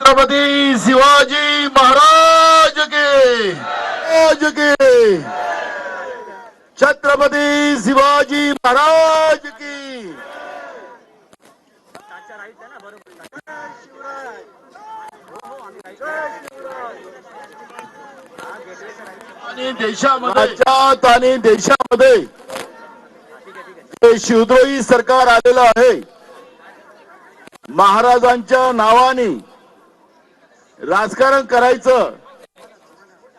छत्रपती शिवाजी महाराज के छत्रपती शिवाजी महाराज की आणि राज्यात आणि देशामध्ये जे शिवद्रोही सरकार आलेलं आहे, महाराजांच्या नावाने राजकारण करायचं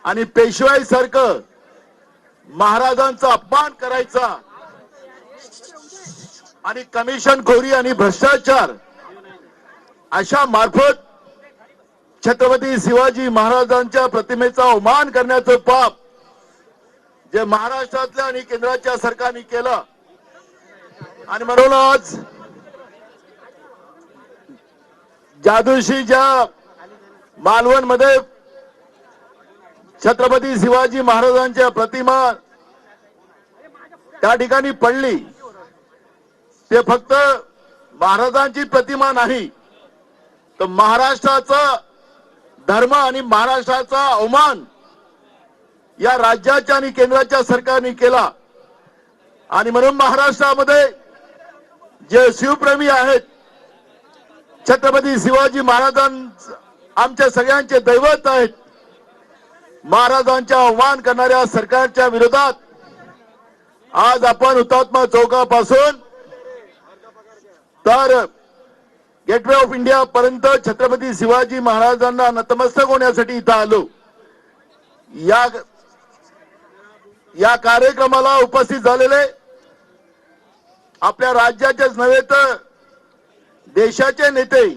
आणि पेशवाई सारखं महाराजांचा अपमान करायचा आणि कमिशनखोरी आणि भ्रष्टाचार अशा मार्फत छत्रपती शिवाजी महाराजांच्या प्रतिमेचा अवमान करण्याचं पाप जे महाराष्ट्रातल्या आणि केंद्राच्या सरकारने केलं. आणि म्हणून आज ज्या दिवशी ज्या मालवण मध्ये छत्रपती शिवाजी महाराजांच्या प्रतिमा त्या ठिकाणी पडली, ते फक्त महाराजांची प्रतिमा नाही तर महाराष्ट्राचा धर्म आणि महाराष्ट्राचा अवमान या राज्याच्या आणि केंद्राच्या सरकारने केला. आणि म्हणून महाराष्ट्रामध्ये जे शिवप्रेमी आहेत, छत्रपती शिवाजी महाराजांचे आमच्या सगळ्यांचे दैवत आहेत, महाराजांचा अवमान करणाऱ्या सरकारच्या विरोधात आज आपण हुतात्मा चौकापासून तर गेटवे ऑफ इंडिया पर्यंत छत्रपती शिवाजी महाराजांना नतमस्तक होण्यासाठी इथं आलो. या कार्यक्रमाला उपस्थित झालेले आपल्या राज्याचेच नव्हे तर देशाचे नेते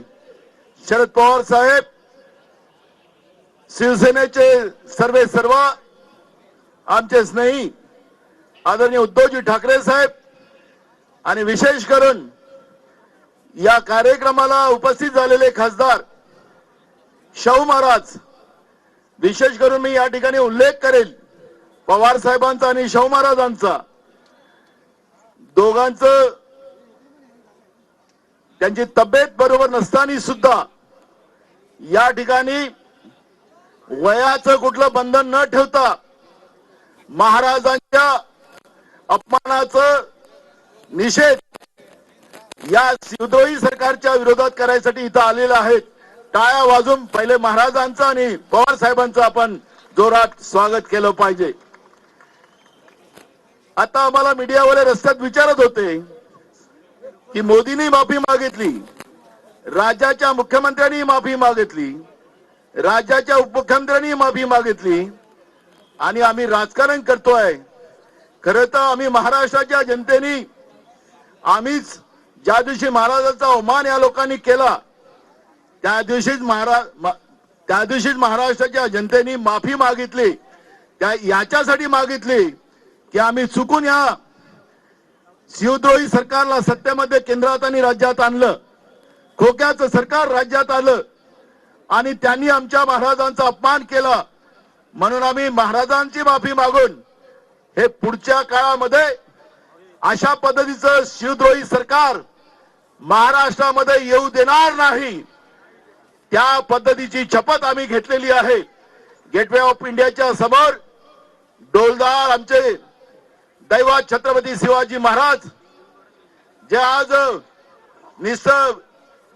शरद पवार साहेब, शिवसेनेचे सर्व आमचे स्नेही आदरणीय उद्धवजी ठाकरे साहेब आणि विशेष करून या कार्यक्रमाला उपस्थित झालेले खासदार शाहू महाराज, विशेष करून मी या ठिकाणी उल्लेख करेल पवार साहेबांचा आणि शाहू महाराजांचा. दोघांचं त्यांची तब्येत बरोबर नसताना सुद्धा या ठिकाणी वयाचं कुठलं बंधन न ठेवता महाराजांच्या अपमानाचं निषेध या शिवद्रोही सरकारच्या विरोधात करायसाठी इथं आलेले आहेत. टाळ्या वाजून पहिले महाराजांचं आणि पवार साहेबांचं आपण जोरात स्वागत केलं पाहिजे. आता आम्हाला मीडियावाले रस्त्यात विचारत होते की मोदींनी माफी मागितली, राज्याच्या मुख्यमंत्र्यांनी माफी मागितली, राज्याच्या उपमुख्यमंत्र्यांनी माफी मागितली आणि आम्ही राजकारण करतोय. खरं तर आम्ही महाराष्ट्राच्या जनतेने आम्हीच ज्या दिवशी महाराजांचा अवमान या लोकांनी केला त्या दिवशीच महाराष्ट्राच्या जनतेने माफी मागितली. याच्यासाठी मागितली की आम्ही चुकून या शिवद्रोही सरकारला सत्तेमध्ये केंद्रात आणि राज्यात आणलं, खोक्याचं सरकार राज्यात आलं आणि त्यांनी आमच्या महाराजांचा अपमान केला. म्हणून आम्ही महाराजांची माफी मागून हे पुढच्या काळामध्ये अशा पद्धतीचं शिवद्रोही सरकार महाराष्ट्रामध्ये येऊ देणार नाही, त्या पद्धतीची शपथ आम्ही घेतलेली आहे. गेटवे ऑफ इंडियाच्या समोर डोलदार आमचे दैवत छत्रपती शिवाजी महाराज जे आज निसर्ग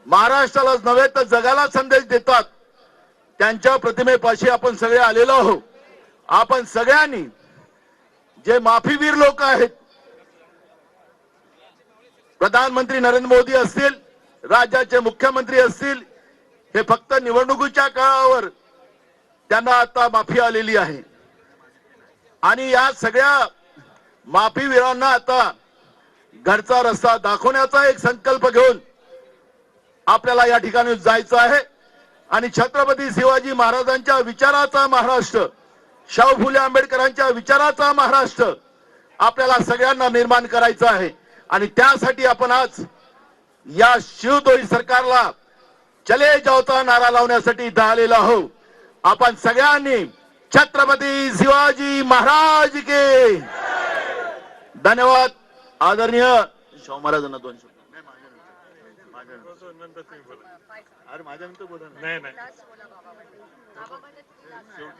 महाराष्ट्रालाच नव्हे तर जगाला संदेश देतात, त्यांच्या प्रतिमेपाशी आपण सगळे आलेलो आहोत. आपण सगळ्यांनी जे माफीवीर लोक आहेत, प्रधानमंत्री नरेंद्र मोदी असतील, राज्याचे मुख्यमंत्री असतील, हे फक्त निवडणुकीच्या काळावर त्यांना आता माफी आलेली आहे. आणि या सगळ्या माफीवीरांना आता घरचा रस्ता दाखवण्याचा एक संकल्प घेऊन आपल्याला या ठिकाणी जायचं आहे. आणि छत्रपती शिवाजी महाराजांच्या विचाराचा महाराष्ट्र, शाहू फुले आंबेडकरांच्या विचाराचा महाराष्ट्र आपल्याला सगळ्यांना निर्माण करायचा आहे. आणि त्यासाठी आपण आज या शिवद्रोही सरकारला चले जाओचा नारा लावण्यासाठी इथं आलेलो आहोत. आपण सगळ्यांनी छत्रपती शिवाजी महाराज के धन्यवाद. आदरणीय शाहू महाराजांना 2 शब्द अरे माझ्यानंतर बोला ना. नाही नाही लास्ट बोला बाबा म्हणजे. बाबा म्हणजे तुम्ही last.